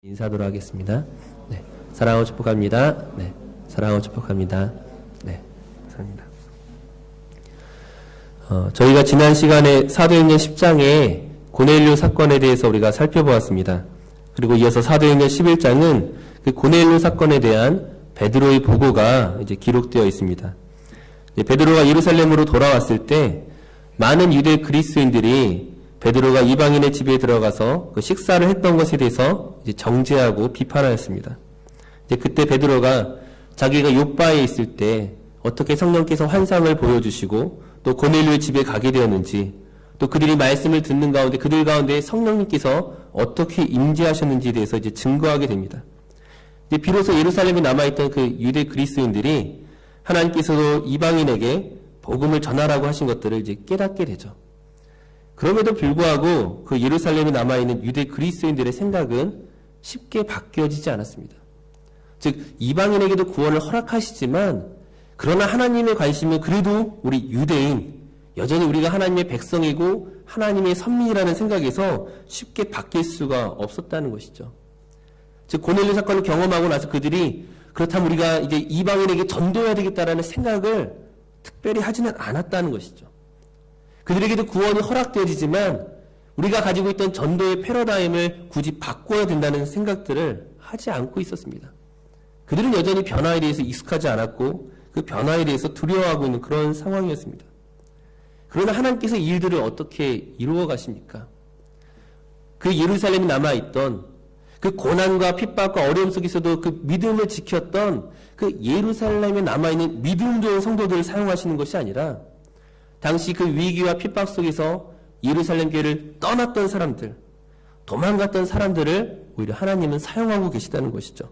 인사하도록 하겠습니다. 네, 사랑하고 축복합니다. 네, 사랑하고 축복합니다. 네, 감사합니다. 저희가 지난 시간에 사도행전 10장의 고넬료 사건에 대해서 우리가 살펴보았습니다. 그리고 이어서 사도행전 11장은 그 고넬료 사건에 대한 베드로의 보고가 이제 기록되어 있습니다. 베드로가 예루살렘으로 돌아왔을 때 많은 유대 그리스도인들이 베드로가 이방인의 집에 들어가서 그 식사를 했던 것에 대해서 이제 정죄하고 비판하였습니다. 이제 그때 베드로가 자기가 욥바에 있을 때 어떻게 성령께서 환상을 보여주시고 또 고넬료의 집에 가게 되었는지, 또 그들이 말씀을 듣는 가운데 그들 가운데 성령님께서 어떻게 임재하셨는지에 대해서 이제 증거하게 됩니다. 이제 비로소 예루살렘에 남아있던 그 유대 그리스도인들이 하나님께서도 이방인에게 복음을 전하라고 하신 것들을 이제 깨닫게 되죠. 그럼에도 불구하고 그 예루살렘에 남아있는 유대 그리스도인들의 생각은 쉽게 바뀌어지지 않았습니다. 즉 이방인에게도 구원을 허락하시지만 그러나 하나님의 관심은 그래도 우리 유대인, 여전히 우리가 하나님의 백성이고 하나님의 선민이라는 생각에서 쉽게 바뀔 수가 없었다는 것이죠. 즉 고넬료 사건을 경험하고 나서 그들이 그렇다면 우리가 이제 이방인에게 전도해야 되겠다라는 생각을 특별히 하지는 않았다는 것이죠. 그들에게도 구원이 허락되어지지만 우리가 가지고 있던 전도의 패러다임을 굳이 바꿔야 된다는 생각들을 하지 않고 있었습니다. 그들은 여전히 변화에 대해서 익숙하지 않았고 그 변화에 대해서 두려워하고 있는 그런 상황이었습니다. 그러나 하나님께서 이 일들을 어떻게 이루어 가십니까? 그 예루살렘에 남아있던 그 고난과 핍박과 어려움 속에서도 그 믿음을 지켰던 그 예루살렘에 남아있는 믿음 좋은 성도들을 사용하시는 것이 아니라 당시 그 위기와 핍박 속에서 예루살렘 교회를 떠났던 사람들, 도망갔던 사람들을 오히려 하나님은 사용하고 계시다는 것이죠.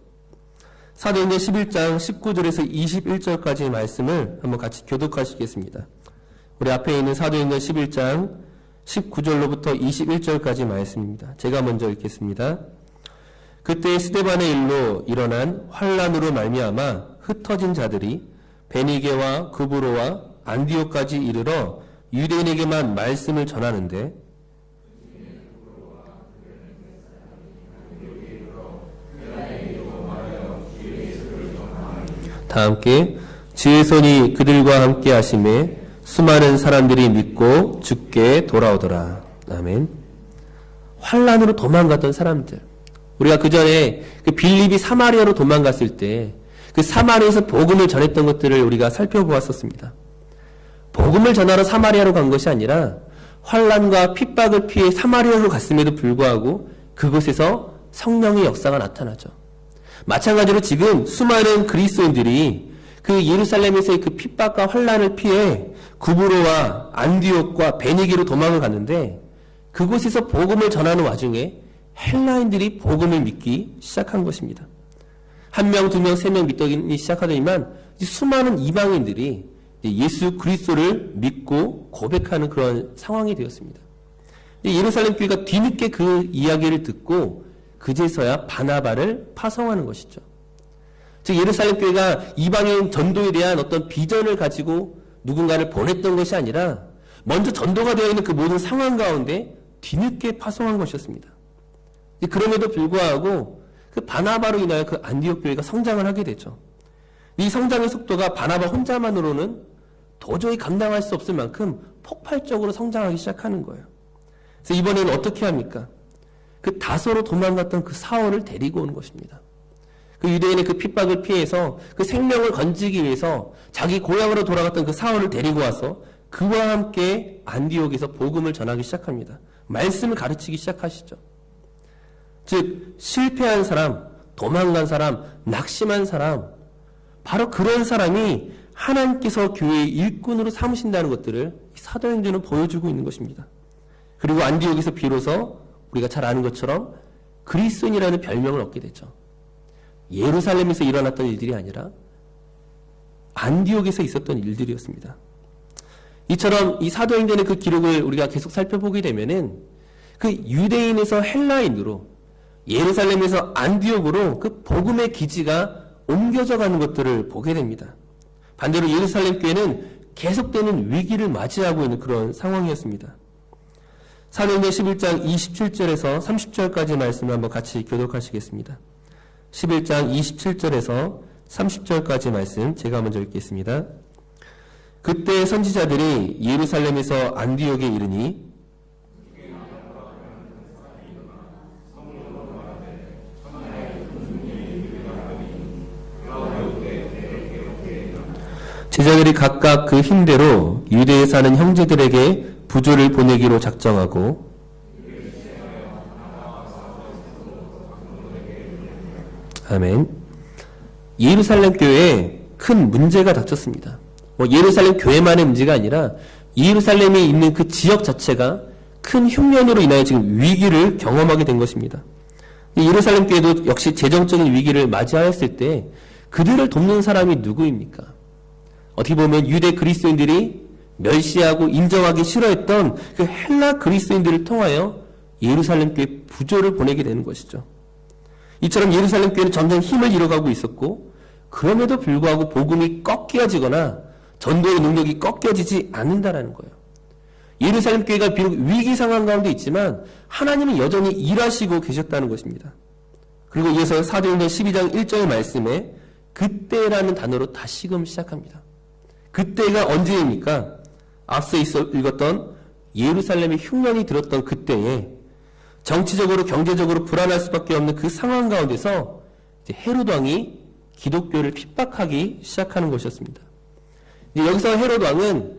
사도행전 11장 19절에서 21절까지의 말씀을 한번 같이 교독하시겠습니다. 우리 앞에 있는 사도행전 11장 19절로부터 21절까지 말씀입니다. 제가 먼저 읽겠습니다. 그때 스데반의 일로 일어난 환란으로 말미암아 흩어진 자들이 베니게와 구브로와 안디옥까지 이르러 유대인에게만 말씀을 전하는데 다 함께 주의 손이 그들과 함께 하심에 수많은 사람들이 믿고 주께 돌아오더라. 아멘. 환란으로 도망갔던 사람들, 우리가 그 전에 그 빌립이 사마리아로 도망갔을 때 그 사마리아에서 복음을 전했던 것들을 우리가 살펴보았었습니다. 복음을 전하러 사마리아로 간 것이 아니라 환란과 핍박을 피해 사마리아로 갔음에도 불구하고 그곳에서 성령의 역사가 나타나죠. 마찬가지로 지금 수많은 그리스도인들이 그 예루살렘에서의 그 핍박과 환란을 피해 구브로와 안디옥과 베니게로 도망을 갔는데 그곳에서 복음을 전하는 와중에 헬라인들이 복음을 믿기 시작한 것입니다. 1명, 2명, 3명 믿기 시작하더니만 수많은 이방인들이 예수 그리스도를 믿고 고백하는 그런 상황이 되었습니다. 예루살렘 교회가 뒤늦게 그 이야기를 듣고 그제서야 바나바를 파송하는 것이죠. 즉 예루살렘 교회가 이방인 전도에 대한 어떤 비전을 가지고 누군가를 보냈던 것이 아니라 먼저 전도가 되어 있는 그 모든 상황 가운데 뒤늦게 파송한 것이었습니다. 그럼에도 불구하고 그 바나바로 인하여 그 안디옥 교회가 성장을 하게 되죠. 이 성장의 속도가 바나바 혼자만으로는 도저히 감당할 수 없을 만큼 폭발적으로 성장하기 시작하는 거예요. 그래서 이번에는 어떻게 합니까? 그 다소로 도망갔던 그 사울을 데리고 오는 것입니다. 그 유대인의 그 핍박을 피해서 그 생명을 건지기 위해서 자기 고향으로 돌아갔던 그 사울을 데리고 와서 그와 함께 안디옥에서 복음을 전하기 시작합니다. 말씀을 가르치기 시작하시죠. 즉 실패한 사람, 도망간 사람, 낙심한 사람, 바로 그런 사람이 하나님께서 교회의 일꾼으로 삼으신다는 것들을 사도행전은 보여주고 있는 것입니다. 그리고 안디옥에서 비로소 우리가 잘 아는 것처럼 그리스도인이라는 별명을 얻게 되죠. 예루살렘에서 일어났던 일들이 아니라 안디옥에서 있었던 일들이었습니다. 이처럼 이 사도행전의 그 기록을 우리가 계속 살펴보게 되면은 그 유대인에서 헬라인으로 예루살렘에서 안디옥으로 그 복음의 기지가 옮겨져 가는 것들을 보게 됩니다. 반대로 예루살렘 교회는 계속되는 위기를 맞이하고 있는 그런 상황이었습니다. 사도행전 11장 27절에서 30절까지 말씀을 한번 같이 교독하시겠습니다. 11장 27절에서 30절까지 말씀 제가 먼저 읽겠습니다. 그때 선지자들이 예루살렘에서 안디옥에 이르니 제자들이 각각 그 힘대로 유대에 사는 형제들에게 부조를 보내기로 작정하고 아멘. 예루살렘 교회에 큰 문제가 닥쳤습니다. 예루살렘 교회만의 문제가 아니라 예루살렘에 있는 그 지역 자체가 큰 흉년으로 인하여 지금 위기를 경험하게 된 것입니다. 예루살렘 교회도 역시 재정적인 위기를 맞이하였을 때 그들을 돕는 사람이 누구입니까? 어떻게 보면 유대 그리스도인들이 멸시하고 인정하기 싫어했던 그 헬라 그리스도인들을 통하여 예루살렘 교회 부조를 보내게 되는 것이죠. 이처럼 예루살렘 교회는 점점 힘을 잃어가고 있었고 그럼에도 불구하고 복음이 꺾여지거나 전도의 능력이 꺾여지지 않는다라는 거예요. 예루살렘 교회가 비록 위기 상황 가운데 있지만 하나님은 여전히 일하시고 계셨다는 것입니다. 그리고 이어서 사도행전 12장 1절 말씀에 그때라는 단어로 다시금 시작합니다. 그때가 언제입니까? 앞서 읽었던 예루살렘의 흉년이 들었던 그때에 정치적으로 경제적으로 불안할 수밖에 없는 그 상황 가운데서 헤롯 왕이 기독교를 핍박하기 시작하는 것이었습니다. 여기서 헤롯 왕은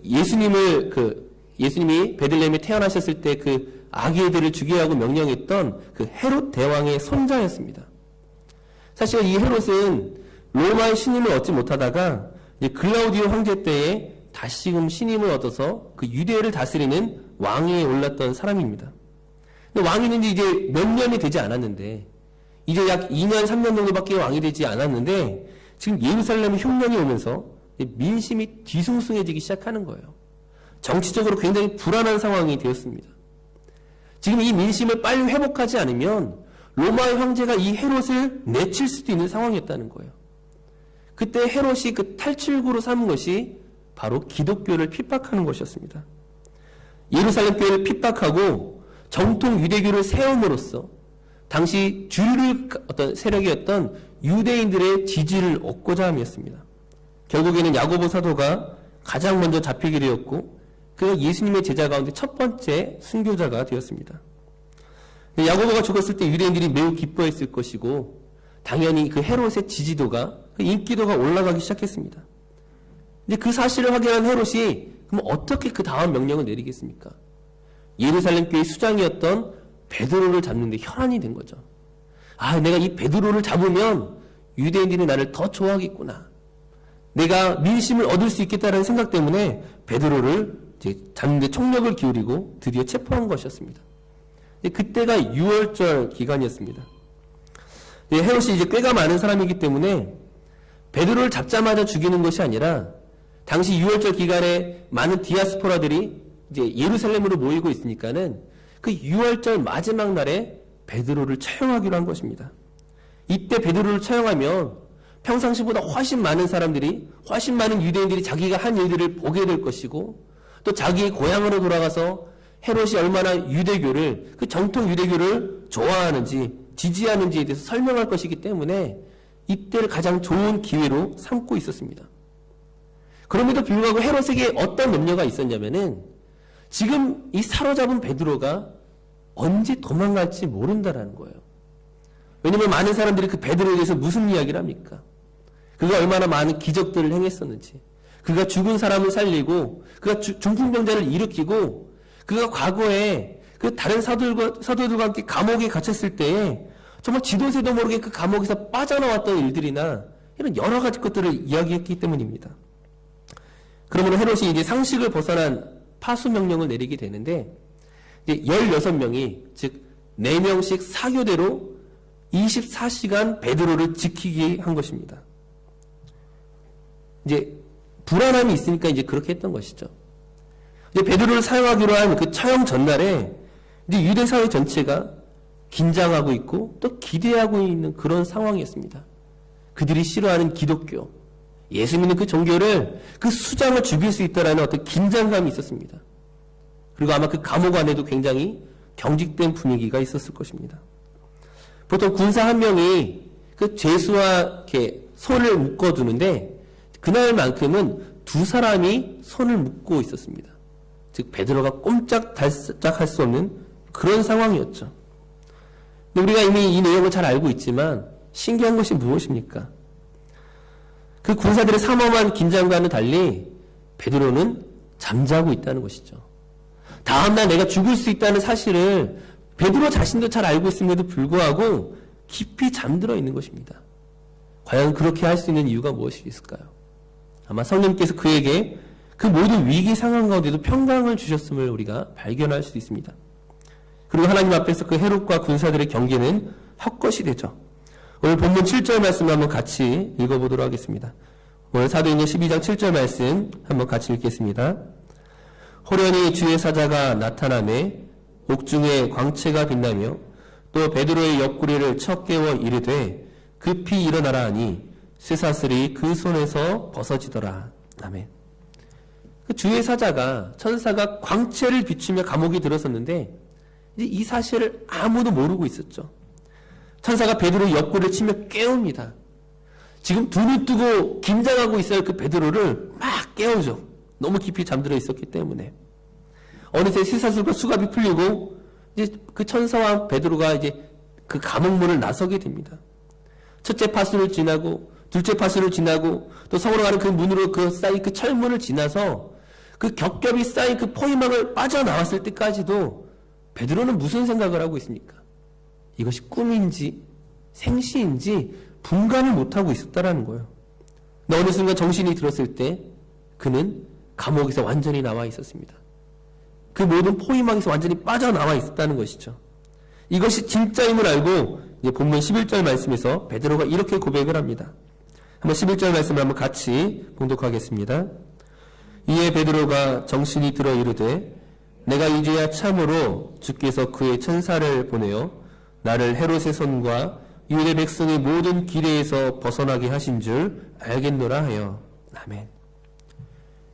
예수님이 베들레헴에 태어나셨을 때 그 아기들을 죽여야 하고 명령했던 그 헤롯 대왕의 손자였습니다. 사실 이 헤롯은 로마의 신임을 얻지 못하다가 글라우디오 황제 때에 다시금 신임을 얻어서 그 유대를 다스리는 왕위에 올랐던 사람입니다. 근데 왕위는 이제 몇 년이 되지 않았는데 이제 약 2년, 3년 정도밖에 왕이 되지 않았는데 지금 예루살렘에 흉년이 오면서 민심이 뒤숭숭해지기 시작하는 거예요. 정치적으로 굉장히 불안한 상황이 되었습니다. 지금 이 민심을 빨리 회복하지 않으면 로마의 황제가 이 헤롯을 내칠 수도 있는 상황이었다는 거예요. 그때 헤롯이 그 탈출구로 삼은 것이 바로 기독교를 핍박하는 것이었습니다. 예루살렘 교회를 핍박하고 정통 유대교를 세움으로써 당시 주류 어떤 세력이었던 유대인들의 지지를 얻고자 함이었습니다. 결국에는 야고보 사도가 가장 먼저 잡히게 되었고 그가 예수님의 제자 가운데 첫 번째 순교자가 되었습니다. 야고보가 죽었을 때 유대인들이 매우 기뻐했을 것이고 당연히 그 헤롯의 지지도가 그 인기도가 올라가기 시작했습니다. 근데 그 사실을 확인한 헤롯이 그럼 어떻게 그 다음 명령을 내리겠습니까? 예루살렘 교회 수장이었던 베드로를 잡는데 혈안이 된 거죠. 아, 내가 이 베드로를 잡으면 유대인들이 나를 더 좋아하겠구나. 내가 민심을 얻을 수 있겠다는 생각 때문에 베드로를 이제 잡는데 총력을 기울이고 드디어 체포한 것이었습니다. 그때가 6월절 기간이었습니다. 헤롯이 이제 꽤가 많은 사람이기 때문에 베드로를 잡자마자 죽이는 것이 아니라 당시 6월절 기간에 많은 디아스포라들이 이제 예루살렘으로 모이고 있으니까는 그 6월절 마지막 날에 베드로를 처형하기로 한 것입니다. 이때 베드로를 처형하면 평상시보다 훨씬 많은 사람들이, 훨씬 많은 유대인들이 자기가 한 일들을 보게 될 것이고 또 자기의 고향으로 돌아가서 헤롯이 얼마나 유대교를, 그 정통 유대교를 좋아하는지 지지하는지에 대해서 설명할 것이기 때문에 이때를 가장 좋은 기회로 삼고 있었습니다. 그럼에도 불구하고 헤롯에게 어떤 염려가 있었냐면은 지금 이 사로잡은 베드로가 언제 도망갈지 모른다라는 거예요. 왜냐하면 많은 사람들이 그 베드로에 대해서 무슨 이야기를 합니까? 그가 얼마나 많은 기적들을 행했었는지, 그가 죽은 사람을 살리고, 그가 중풍병자를 일으키고, 그가 과거에 그 다른 사도들과 함께 감옥에 갇혔을 때에 정말 지도새도 모르게 그 감옥에서 빠져나왔던 일들이나 이런 여러 가지 것들을 이야기했기 때문입니다. 그러면 헤롯이 이제 상식을 벗어난 파수 명령을 내리게 되는데 이제 16명이 즉 4명씩 사교대로 24시간 베드로를 지키게 한 것입니다. 이제 불안함이 있으니까 이제 그렇게 했던 것이죠. 이제 베드로를 사용하기로 한 그 처형 전날에 이제 유대 사회 전체가 긴장하고 있고 또 기대하고 있는 그런 상황이었습니다. 그들이 싫어하는 기독교, 예수 믿는 그 종교를, 그 수장을 죽일 수 있다라는 어떤 긴장감이 있었습니다. 그리고 아마 그 감옥 안에도 굉장히 경직된 분위기가 있었을 것입니다. 보통 군사 한 명이 그 죄수와 이렇게 손을 묶어두는데 그날만큼은 두 사람이 손을 묶고 있었습니다. 즉 베드로가 꼼짝달싹할 수 없는 그런 상황이었죠. 근데 우리가 이미 이 내용을 잘 알고 있지만 신기한 것이 무엇입니까? 그 군사들의 삼엄한 긴장과는 달리 베드로는 잠자고 있다는 것이죠. 다음날 내가 죽을 수 있다는 사실을 베드로 자신도 잘 알고 있음에도 불구하고 깊이 잠들어 있는 것입니다. 과연 그렇게 할 수 있는 이유가 무엇이 있을까요? 아마 성령께서 그에게 그 모든 위기 상황 가운데도 평강을 주셨음을 우리가 발견할 수 있습니다. 그리고 하나님 앞에서 그 헤롯과 군사들의 경계는 헛것이 되죠. 오늘 본문 7절 말씀을 한번 같이 읽어보도록 하겠습니다. 오늘 사도행전 12장 7절 말씀 한번 같이 읽겠습니다. 호련히 주의 사자가 나타나매 옥중에 광채가 빛나며 또 베드로의 옆구리를 쳐 깨워 이르되 급히 일어나라 하니 쇠사슬이 그 손에서 벗어지더라. 아멘. 그 주의 사자가 천사가 광채를 비추며 감옥에 들어섰는데 이제 이 사실을 아무도 모르고 있었죠. 천사가 베드로의 옆구리를 치며 깨웁니다. 지금 두 눈 뜨고 긴장하고 있어야 그 베드로를 막 깨우죠. 너무 깊이 잠들어 있었기 때문에. 어느새 쇠사슬과 수갑이 풀리고 이제 그 천사와 베드로가 이제 그 감옥문을 나서게 됩니다. 첫째 파수를 지나고 둘째 파수를 지나고 또 성으로 가는 그 문으로 그 쌓인 그 철문을 지나서 그 겹겹이 쌓인 그 포위망을 빠져나왔을 때까지도 베드로는 무슨 생각을 하고 있습니까? 이것이 꿈인지 생시인지 분간을 못하고 있었다라는 거예요. 근데 어느 순간 정신이 들었을 때 그는 감옥에서 완전히 나와 있었습니다. 그 모든 포위망에서 완전히 빠져나와 있었다는 것이죠. 이것이 진짜임을 알고 이제 본문 11절 말씀에서 베드로가 이렇게 고백을 합니다. 한번 11절 말씀을 한번 같이 봉독하겠습니다. 이에 베드로가 정신이 들어 이르되 내가 이제야 참으로 주께서 그의 천사를 보내어 나를 헤롯의 손과 유대 백성의 모든 기대에서 벗어나게 하신 줄 알겠노라 하여. 아멘.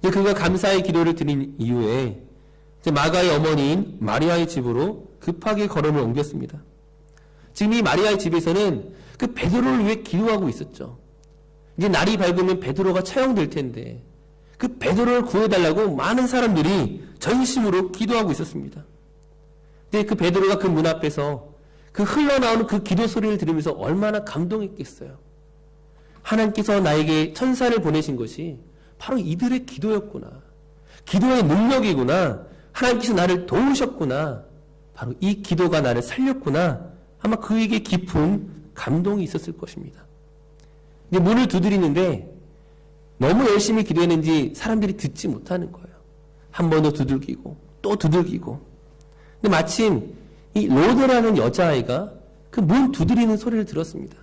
이제 그가 감사의 기도를 드린 이후에 이제 마가의 어머니인 마리아의 집으로 급하게 걸음을 옮겼습니다. 지금 이 마리아의 집에서는 그 베드로를 위해 기도하고 있었죠. 이제 날이 밝으면 베드로가 처형될 텐데 그 베드로를 구해달라고 많은 사람들이 전심으로 기도하고 있었습니다. 근데 그 베드로가 그 문 앞에서 그 흘러나오는 그 기도 소리를 들으면서 얼마나 감동했겠어요. 하나님께서 나에게 천사를 보내신 것이 바로 이들의 기도였구나. 기도의 능력이구나. 하나님께서 나를 도우셨구나. 바로 이 기도가 나를 살렸구나. 아마 그에게 깊은 감동이 있었을 것입니다. 이제 문을 두드리는데 너무 열심히 기도했는지 사람들이 듣지 못하는 거예요. 한 번 더 두들기고 또 두들기고. 근데 마침 이 로드라는 여자아이가 그 문 두드리는 소리를 들었습니다.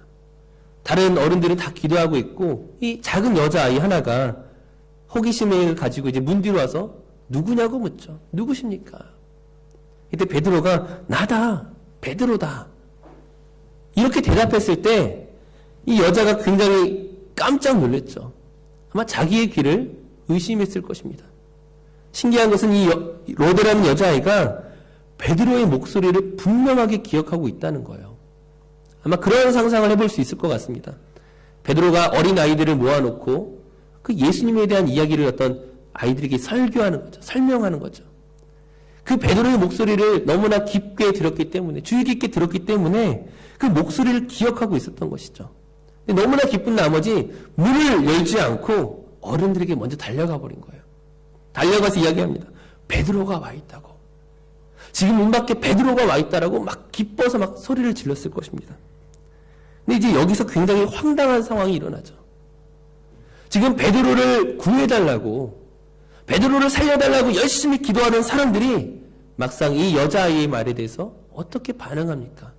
다른 어른들은 다 기도하고 있고 이 작은 여자아이 하나가 호기심을 가지고 이제 문 뒤로 와서 누구냐고 묻죠. 누구십니까? 이때 베드로가 나다. 베드로다. 이렇게 대답했을 때 이 여자가 굉장히 깜짝 놀랐죠. 아마 자기의 귀를 의심했을 것입니다. 신기한 것은 이 로드라는 여자아이가 베드로의 목소리를 분명하게 기억하고 있다는 거예요. 아마 그런 상상을 해볼 수 있을 것 같습니다. 베드로가 어린 아이들을 모아놓고 그 예수님에 대한 이야기를 어떤 아이들에게 설교하는 거죠. 설명하는 거죠. 그 베드로의 목소리를 너무나 깊게 들었기 때문에, 주의 깊게 들었기 때문에 그 목소리를 기억하고 있었던 것이죠. 근데 너무나 기쁜 나머지 문을 열지 않고 어른들에게 먼저 달려가 버린 거예요. 달려가서 이야기합니다. 베드로가 와 있다고. 지금 문 밖에 베드로가 와 있다라고 막 기뻐서 막 소리를 질렀을 것입니다. 근데 이제 여기서 굉장히 황당한 상황이 일어나죠. 지금 베드로를 구해달라고, 베드로를 살려달라고 열심히 기도하는 사람들이 막상 이 여자아이의 말에 대해서 어떻게 반응합니까?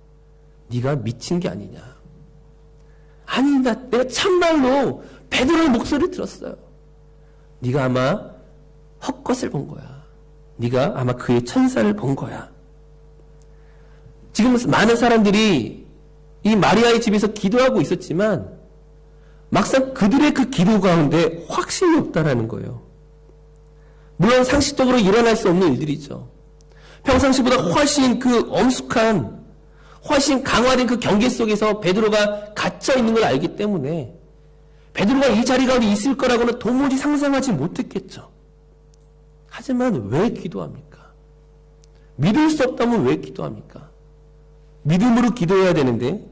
네가 미친 게 아니냐. 아니, 내가 참말로 베드로의 목소리를 들었어요. 네가 아마 헛것을 본 거야. 네가 아마 그의 천사를 본 거야. 지금 많은 사람들이 이 마리아의 집에서 기도하고 있었지만 막상 그들의 그 기도 가운데 확신이 없다라는 거예요. 물론 상식적으로 일어날 수 없는 일들이죠. 평상시보다 훨씬 그 엄숙한, 훨씬 강화된 그 경계 속에서 베드로가 갇혀 있는 걸 알기 때문에 베드로가 이 자리 가운데 있을 거라고는 도무지 상상하지 못했겠죠. 하지만 왜 기도합니까? 믿을 수 없다면 왜 기도합니까? 믿음으로 기도해야 되는데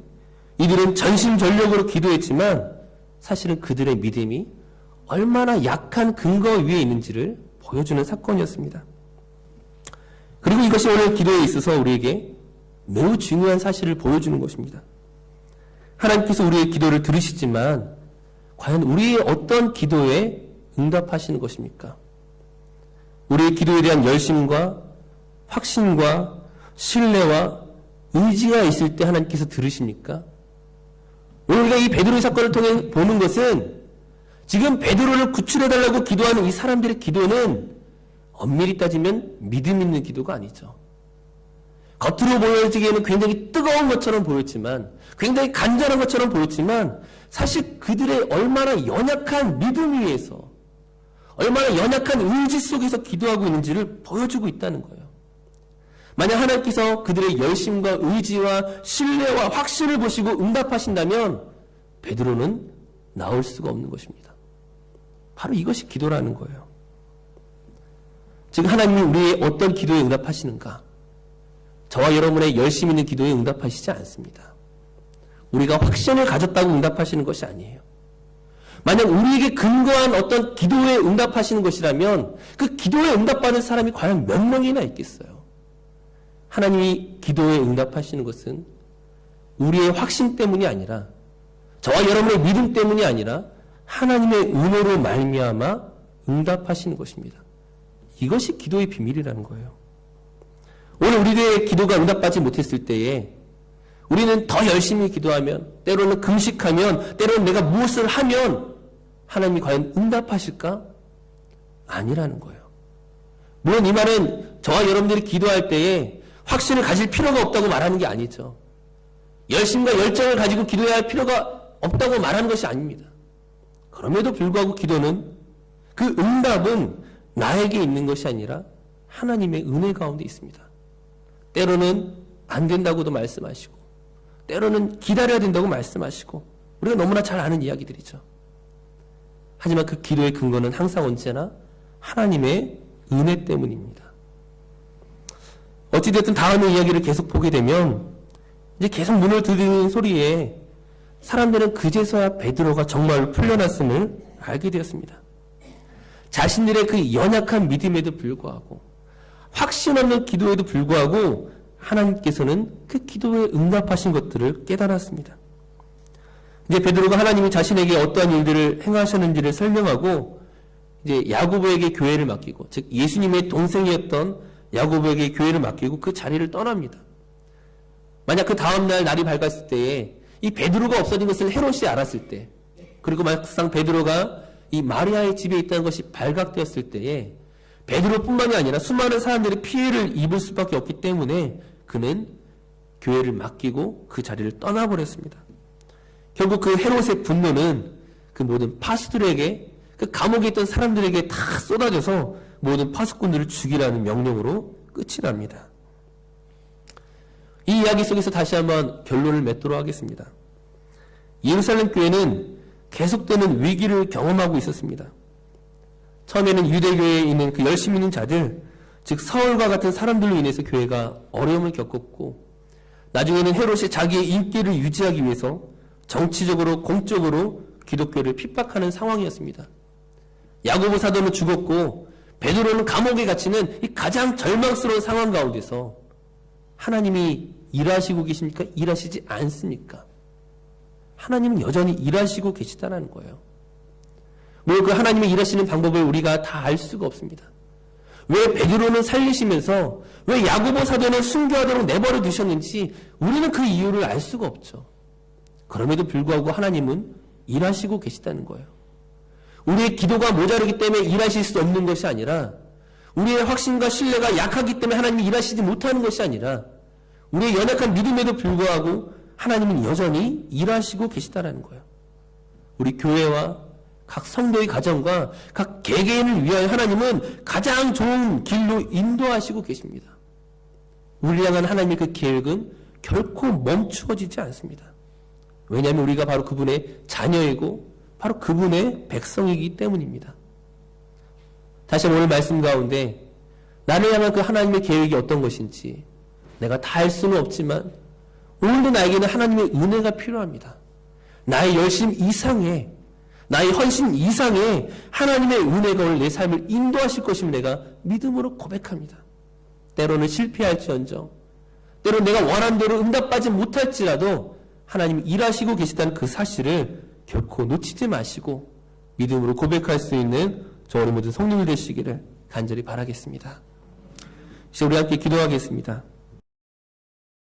이들은 전심전력으로 기도했지만 사실은 그들의 믿음이 얼마나 약한 근거 위에 있는지를 보여주는 사건이었습니다. 그리고 이것이 오늘 기도에 있어서 우리에게 매우 중요한 사실을 보여주는 것입니다. 하나님께서 우리의 기도를 들으시지만 과연 우리의 어떤 기도에 응답하시는 것입니까? 우리의 기도에 대한 열심과 확신과 신뢰와 의지가 있을 때 하나님께서 들으십니까? 오늘 우리가 이 베드로의 사건을 통해 보는 것은 지금 베드로를 구출해달라고 기도하는 이 사람들의 기도는 엄밀히 따지면 믿음 있는 기도가 아니죠. 겉으로 보여지기에는 굉장히 뜨거운 것처럼 보였지만, 굉장히 간절한 것처럼 보였지만 사실 그들의 얼마나 연약한 믿음 위에서, 얼마나 연약한 의지 속에서 기도하고 있는지를 보여주고 있다는 거예요. 만약 하나님께서 그들의 열심과 의지와 신뢰와 확신을 보시고 응답하신다면 베드로는 나올 수가 없는 것입니다. 바로 이것이 기도라는 거예요. 즉 하나님이 우리의 어떤 기도에 응답하시는가? 저와 여러분의 열심 있는 기도에 응답하시지 않습니다. 우리가 확신을 가졌다고 응답하시는 것이 아니에요. 만약 우리에게 근거한 어떤 기도에 응답하시는 것이라면 그 기도에 응답받는 사람이 과연 몇 명이나 있겠어요? 하나님이 기도에 응답하시는 것은 우리의 확신 때문이 아니라, 저와 여러분의 믿음 때문이 아니라 하나님의 은혜로 말미암아 응답하시는 것입니다. 이것이 기도의 비밀이라는 거예요. 오늘 우리의 기도가 응답받지 못했을 때에 우리는 더 열심히 기도하면, 때로는 금식하면, 때로는 내가 무엇을 하면 하나님이 과연 응답하실까? 아니라는 거예요. 물론 이 말은 저와 여러분들이 기도할 때에 확신을 가질 필요가 없다고 말하는 게 아니죠. 열심과 열정을 가지고 기도해야 할 필요가 없다고 말하는 것이 아닙니다. 그럼에도 불구하고 기도는, 그 응답은 나에게 있는 것이 아니라 하나님의 은혜 가운데 있습니다. 때로는 안 된다고도 말씀하시고, 때로는 기다려야 된다고 말씀하시고, 우리가 너무나 잘 아는 이야기들이죠. 하지만 그 기도의 근거는 항상 언제나 하나님의 은혜 때문입니다. 어찌됐든 다음의 이야기를 계속 보게 되면 이제 계속 문을 두드리는 소리에 사람들은 그제서야 베드로가 정말로 풀려났음을 알게 되었습니다. 자신들의 그 연약한 믿음에도 불구하고, 확신 없는 기도에도 불구하고 하나님께서는 그 기도에 응답하신 것들을 깨달았습니다. 이제 베드로가 하나님이 자신에게 어떠한 일들을 행하셨는지를 설명하고 이제 야고보에게 교회를 맡기고, 즉 예수님의 동생이었던 야고보에게 교회를 맡기고 그 자리를 떠납니다. 만약 그 다음날 날이 밝았을 때에 이 베드로가 없어진 것을 헤롯이 알았을 때, 그리고 막상 베드로가 이 마리아의 집에 있다는 것이 발각되었을 때에 베드로뿐만이 아니라 수많은 사람들이 피해를 입을 수밖에 없기 때문에 그는 교회를 맡기고 그 자리를 떠나버렸습니다. 결국 그 헤롯의 분노는 그 모든 파수들에게, 그 감옥에 있던 사람들에게 다 쏟아져서 모든 파수꾼들을 죽이라는 명령으로 끝이 납니다. 이 이야기 속에서 다시 한번 결론을 맺도록 하겠습니다. 예루살렘 교회는 계속되는 위기를 경험하고 있었습니다. 처음에는 유대교회에 있는 그 열심 있는 자들, 즉 사울과 같은 사람들로 인해서 교회가 어려움을 겪었고, 나중에는 헤롯이 자기의 인기를 유지하기 위해서 정치적으로 공적으로 기독교를 핍박하는 상황이었습니다. 야고보 사도는 죽었고 베드로는 감옥에 갇히는 이 가장 절망스러운 상황 가운데서 하나님이 일하시고 계십니까? 일하시지 않습니까? 하나님은 여전히 일하시고 계시다는 거예요. 물론 그 하나님의 일하시는 방법을 우리가 다 알 수가 없습니다. 왜 베드로는 살리시면서 왜 야고보 사도는 순교하도록 내버려 두셨는지 우리는 그 이유를 알 수가 없죠. 그럼에도 불구하고 하나님은 일하시고 계시다는 거예요. 우리의 기도가 모자르기 때문에 일하실 수 없는 것이 아니라, 우리의 확신과 신뢰가 약하기 때문에 하나님이 일하시지 못하는 것이 아니라, 우리의 연약한 믿음에도 불구하고 하나님은 여전히 일하시고 계시다는 거예요. 우리 교회와 각 성도의 가정과 각 개개인을 위하여 하나님은 가장 좋은 길로 인도하시고 계십니다. 우리 향한 하나님의 그 계획은 결코 멈추어지지 않습니다. 왜냐하면 우리가 바로 그분의 자녀이고 바로 그분의 백성이기 때문입니다. 다시 오늘 말씀 가운데 나를 향한 그 하나님의 계획이 어떤 것인지 내가 다 할 수는 없지만 오늘도 나에게는 하나님의 은혜가 필요합니다. 나의 열심 이상의, 나의 헌신 이상의 하나님의 은혜가 오늘 내 삶을 인도하실 것임을 내가 믿음으로 고백합니다. 때로는 실패할지언정, 때로는 내가 원한 대로 응답받지 못할지라도 하나님이 일하시고 계시다는 그 사실을 결코 놓치지 마시고 믿음으로 고백할 수 있는 저 우리 모든 성도들 되시기를 간절히 바라겠습니다. 이제 우리 함께 기도하겠습니다.